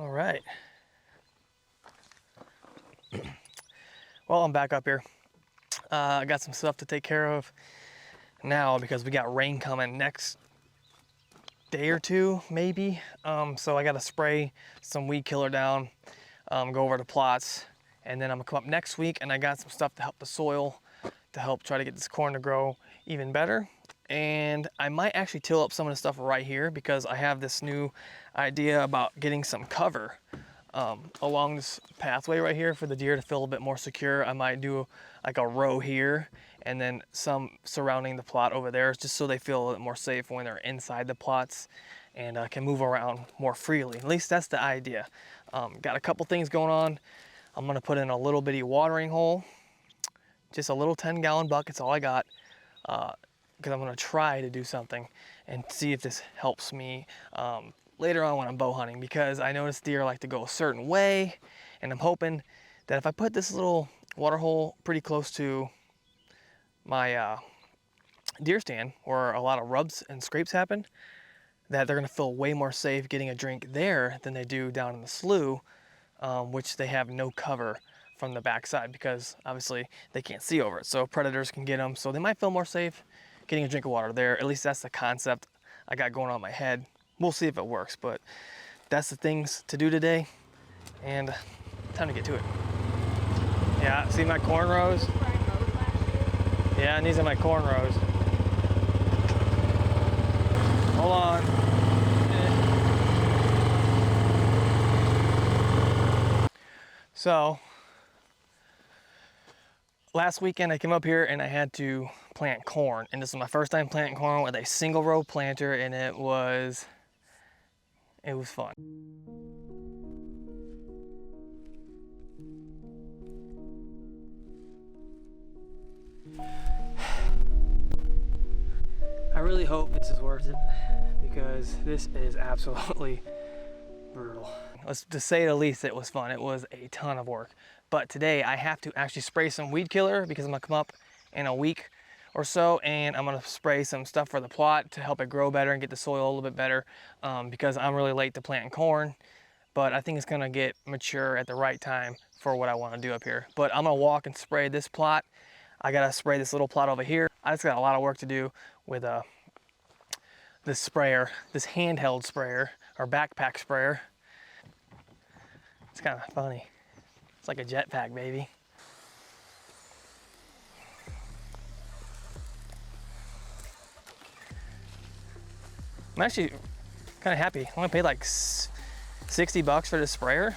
All right. Well, I'm back up here. I got some stuff to take care of now because we got rain coming next day or two, maybe. So I got to spray some weed killer down, go over the plots, and then I'm gonna come up next week and I got some stuff to help the soil, to help try to get this corn to grow even better. And I might actually till up some of the stuff right here because I have this new idea about getting some cover along this pathway right here for the deer to feel a bit more secure. I might do like a row here and then some surrounding the plot over there, just so they feel a little more safe when they're inside the plots and can move around more freely. At least that's the idea. Got a couple things going on. I'm gonna put in a little bitty watering hole, just a little 10-gallon bucket's all I got, because I'm gonna try to do something and see if this helps me later on when I'm bow hunting, because I notice deer like to go a certain way, and I'm hoping that if I put this little water hole pretty close to my deer stand where a lot of rubs and scrapes happen, that they're gonna feel way more safe getting a drink there than they do down in the slough, which they have no cover from the backside because obviously they can't see over it, so predators can get them, so they might feel more safe getting a drink of water there. At least that's the concept I got going on in my head. We'll see if it works, but that's the things to do today, and time to get to it. Yeah, see my corn rows? Yeah, and these are my corn rows. Hold on. So, last weekend I came up here and I had to plant corn, and this is my first time planting corn with a single row planter, and it was fun. I really hope this is worth it because this is absolutely brutal. Let's just say the least, it was fun. It was a ton of work. But today I have to actually spray some weed killer because I'm gonna come up in a week or so, and I'm gonna spray some stuff for the plot to help it grow better and get the soil a little bit better, because I'm really late to planting corn, but I think it's gonna get mature at the right time for what I wanna do up here. But I'm gonna walk and spray this plot. I gotta spray this little plot over here. I just got a lot of work to do with this sprayer, this handheld sprayer or backpack sprayer. It's kind of funny. It's like a jetpack, baby. I'm actually kind of happy. I only paid like 60 bucks for this sprayer.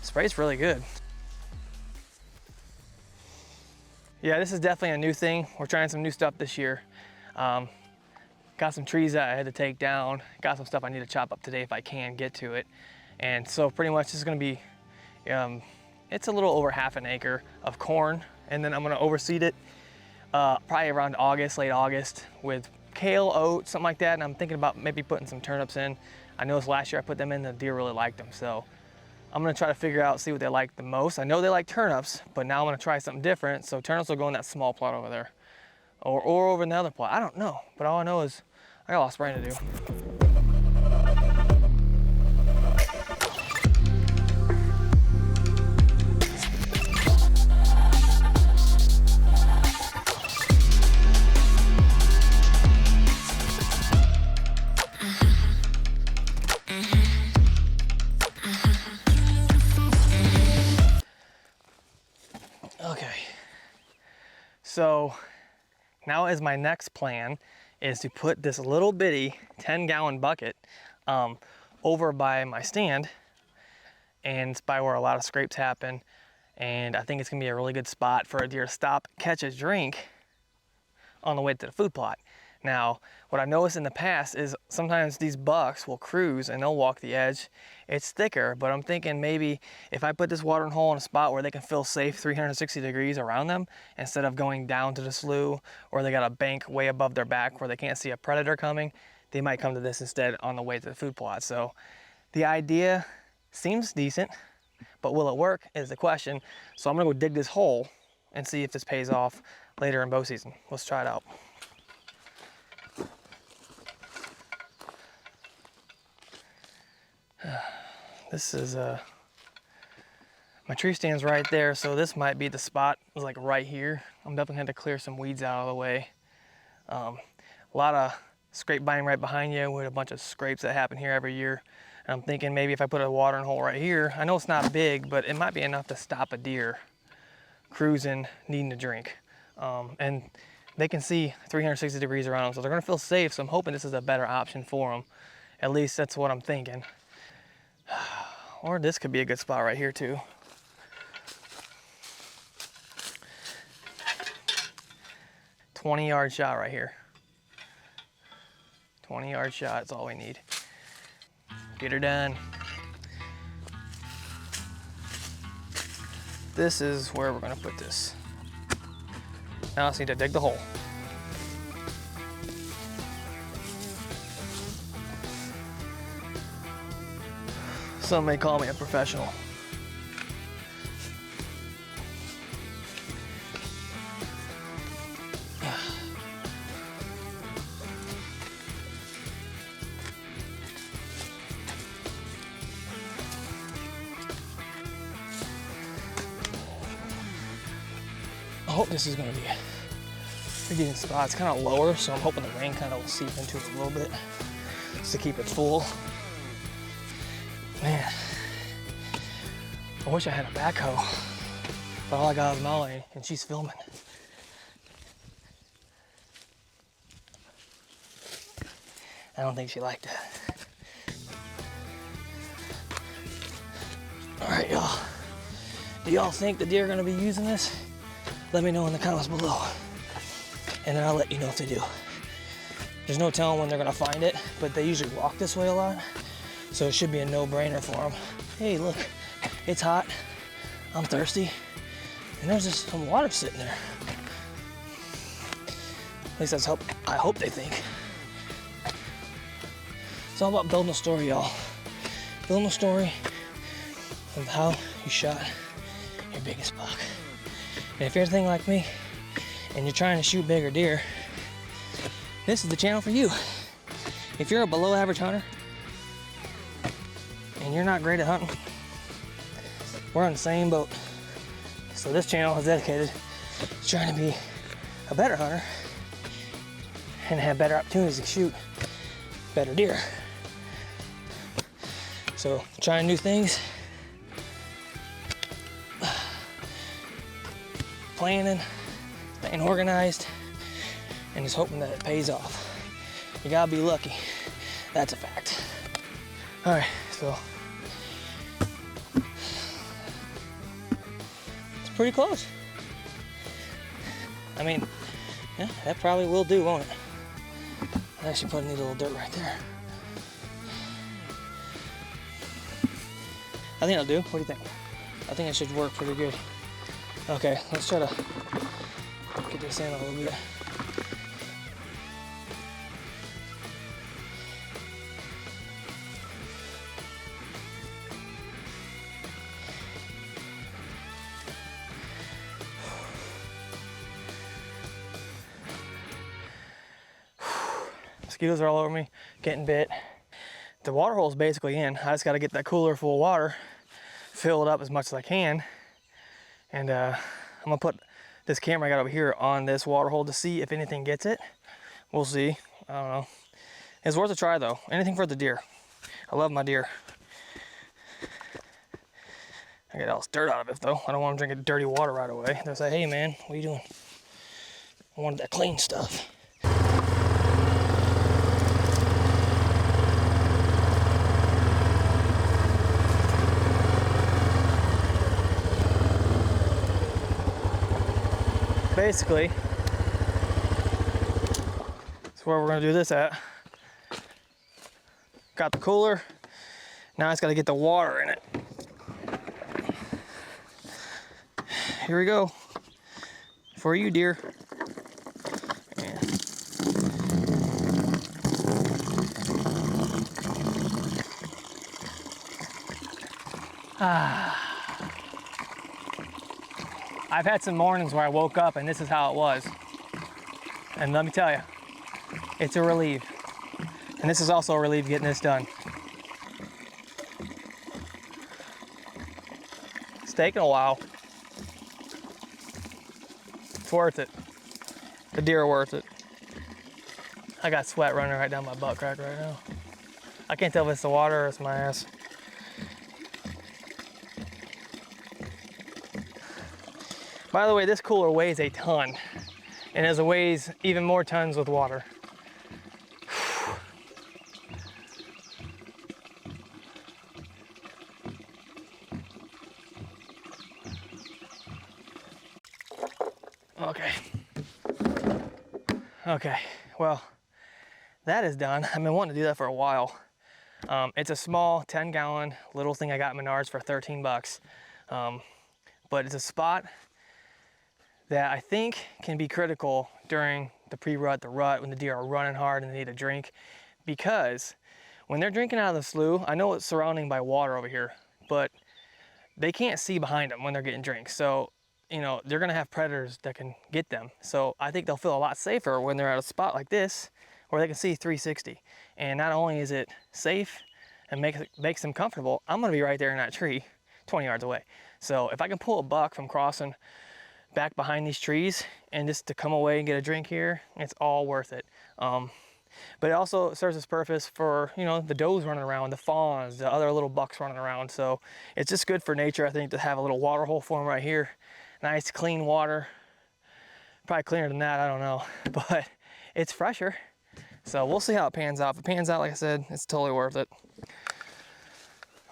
The spray's really good. Yeah, this is definitely a new thing. We're trying some new stuff this year. Got some trees that I had to take down. Got some stuff I need to chop up today if I can get to it. And so pretty much this is gonna be, it's a little over half an acre of corn. And then I'm gonna overseed it probably around August, late August, with kale, oats, something like that. And I'm thinking about maybe putting some turnips in. I noticed last year I put them in, the deer really liked them. So I'm gonna try to figure out, see what they like the most. I know they like turnips, but now I'm gonna try something different. So turnips will go in that small plot over there. Or over in the other plot, I don't know. But all I know is I got a lot of spraying to do. Okay, so now as my next plan is to put this little bitty 10-gallon bucket over by my stand, and it's by where a lot of scrapes happen, and I think it's gonna be a really good spot for a deer to stop, catch a drink on the way to the food plot. Now, what I've noticed in the past is sometimes these bucks will cruise and they'll walk the edge. It's thicker, but I'm thinking maybe if I put this watering hole in a spot where they can feel safe 360 degrees around them, instead of going down to the slough, or they got a bank way above their back where they can't see a predator coming, they might come to this instead on the way to the food plot. So the idea seems decent, but will it work is the question. So I'm gonna go dig this hole and see if this pays off later in bow season. Let's try it out. This is my tree stand's right there, so this might be the spot. It's like right here. I'm definitely gonna have to clear some weeds out of the way. A lot of scrape binding right behind you with a bunch of scrapes that happen here every year. And I'm thinking maybe if I put a watering hole right here, I know it's not big, but it might be enough to stop a deer cruising, needing a drink. And they can see 360 degrees around them, so they're gonna feel safe. So I'm hoping this is a better option for them. At least that's what I'm thinking. Or this could be a good spot right here too. 20-yard shot right here. 20-yard shot is all we need. Get her done. This is where we're gonna put this. Now I just need to dig the hole. Some may call me a professional. I hope this is gonna be a pretty decent spot. It's kind of lower, so I'm hoping the rain kind of will seep into it a little bit just to keep it full. Man, I wish I had a backhoe, but all I got is Molly, and she's filming. I don't think she liked that. All right, y'all. Do y'all think the deer are gonna be using this? Let me know in the comments below, and then I'll let you know if they do. There's no telling when they're gonna find it, but they usually walk this way a lot, so it should be a no-brainer for them. Hey, look, it's hot, I'm thirsty, and there's just some water sitting there. At least that's I hope they think. It's all about building a story, y'all. Building a story of how you shot your biggest buck. And if you're anything like me, and you're trying to shoot bigger deer, this is the channel for you. If you're a below average hunter, and you're not great at hunting, we're on the same boat. So this channel is dedicated to trying to be a better hunter and have better opportunities to shoot better deer. So trying new things, planning, staying organized, and just hoping that it pays off. You gotta be lucky. That's a fact. All right, so it's pretty close. I mean, yeah, that probably will do, won't it? I actually put a neat little dirt right there. I think it'll do. What do you think? I think it should work pretty good. Okay, let's try to get this in a little bit. Mosquitoes are all over me, getting bit. The water hole is basically in. I just got to get that cooler full of water, fill it up as much as I can, and I'm gonna put this camera I got over here on this water hole to see if anything gets it. We'll see. I don't know. It's worth a try though. Anything for the deer. I love my deer. I get all this dirt out of it though. I don't want them drinking dirty water right away. They'll say, hey man, what are you doing? I wanted that clean stuff. Basically, that's where we're gonna do this at. Got the cooler, now I just gotta get the water in it. Here we go, for you deer. Yeah. I've had some mornings where I woke up and this is how it was. And let me tell you, it's a relief. And this is also a relief getting this done. taking a while. It's worth it. The deer are worth it. I got sweat running right down my butt crack right now. I can't tell if it's the water or it's my ass. By the way, this cooler weighs a ton, and it weighs even more tons with water. Okay, well, that is done. I've been wanting to do that for a while. It's a small 10-gallon little thing I got at Menards for 13 bucks. But it's a spot that I think can be critical during the pre-rut, the rut, when the deer are running hard and they need a drink. Because when they're drinking out of the slough, I know it's surrounding by water over here, but they can't see behind them when they're getting drinks. So, you know, they're gonna have predators that can get them. So I think they'll feel a lot safer when they're at a spot like this where they can see 360. And not only is it safe and makes them comfortable, I'm gonna be right there in that tree 20 yards away. So if I can pull a buck from crossing back behind these trees and just to come away and get a drink here, it's all worth it. But it also serves its purpose for, you know, the does running around, the fawns, the other little bucks running around. So it's just good for nature, I think, to have a little water hole for them right here. Nice clean water. Probably cleaner than that, I don't know, but it's fresher. So we'll see how it pans out. If it pans out, like I said, it's totally worth it.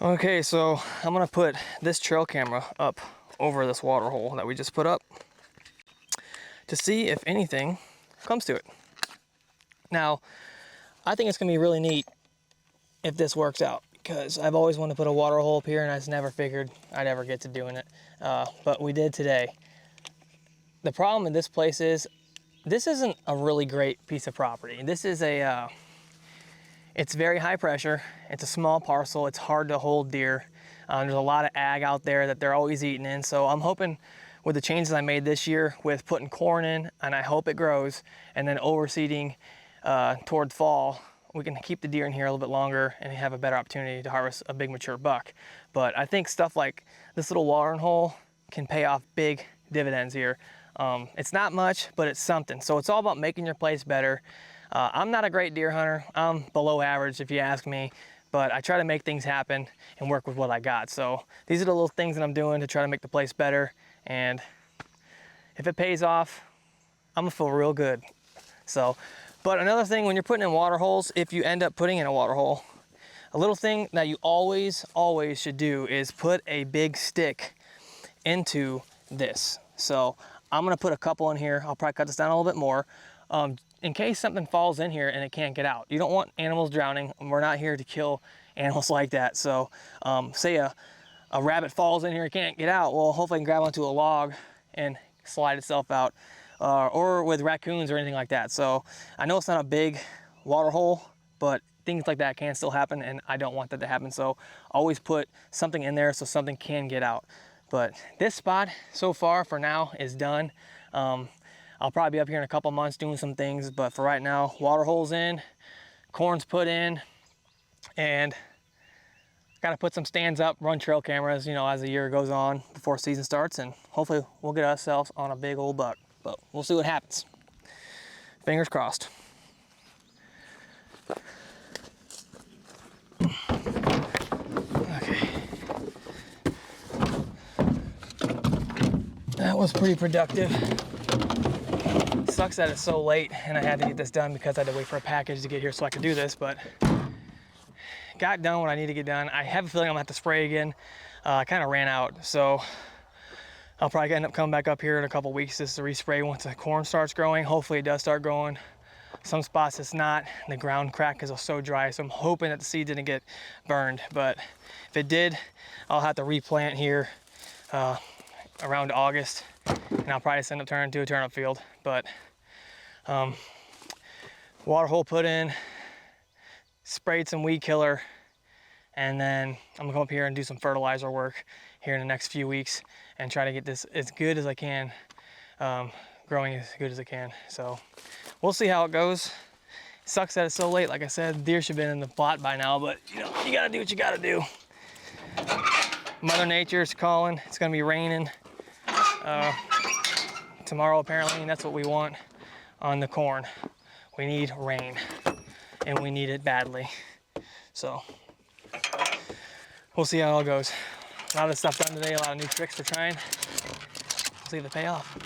Okay, so I'm gonna put this trail camera up over this water hole that we just put up to see if anything comes to it. Now, I think it's gonna be really neat if this works out, because I've always wanted to put a water hole up here and I just never figured I'd ever get to doing it. But we did today. The problem in this place is, this isn't a really great piece of property. This is it's very high pressure. It's a small parcel. It's hard to hold deer. There's a lot of ag out there that they're always eating in. So I'm hoping with the changes I made this year with putting corn in, and I hope it grows, and then overseeding toward fall, we can keep the deer in here a little bit longer and have a better opportunity to harvest a big mature buck. But I think stuff like this little watering hole can pay off big dividends here. It's not much, but it's something. So it's all about making your place better. I'm not a great deer hunter. I'm below average if you ask me, but I try to make things happen and work with what I got. So these are the little things that I'm doing to try to make the place better. And if it pays off, I'm gonna feel real good. So, but another thing, when you're putting in water holes, if you end up putting in a water hole, a little thing that you always should do is put a big stick into this. So I'm gonna put a couple in here. I'll probably cut this down a little bit more in case something falls in here and it can't get out. You don't want animals drowning. We're not here to kill animals like that. So say a rabbit falls in here and can't get out, well, hopefully I can grab onto a log and slide itself out, or with raccoons or anything like that. So I know it's not a big water hole, but things like that can still happen, and I don't want that to happen. So always put something in there so something can get out. But this spot so far for now is done. I'll probably be up here in a couple months doing some things, but for right now, water holes in, corn's put in, and gotta put some stands up, run trail cameras, you know, as the year goes on before season starts, and hopefully we'll get ourselves on a big old buck. But we'll see what happens. Fingers crossed. Okay. That was pretty productive. Sucks that it's so late and I had to get this done because I had to wait for a package to get here so I could do this, but got done what I need to get done. I have a feeling I'm gonna have to spray again. I kind of ran out, so I'll probably end up coming back up here in a couple weeks just to respray once the corn starts growing. Hopefully it does start growing. Some spots it's not. The ground crack is so dry, so I'm hoping that the seed didn't get burned, but if it did, I'll have to replant here around August, and I'll probably just end up turning into a turnip field. But water hole put in, sprayed some weed killer, and then I'm gonna come up here and do some fertilizer work here in the next few weeks and try to get this as good as I can, growing as good as I can. So we'll see how it goes. Sucks that it's so late. Like I said, deer should have been in the plot by now, but you know, you gotta do what you gotta do. Mother Nature's calling. It's gonna be raining tomorrow apparently, and that's what we want on the corn. We need rain, and we need it badly. So we'll see how it all goes. A lot of stuff done today, a lot of new tricks we're trying. See if they pay off.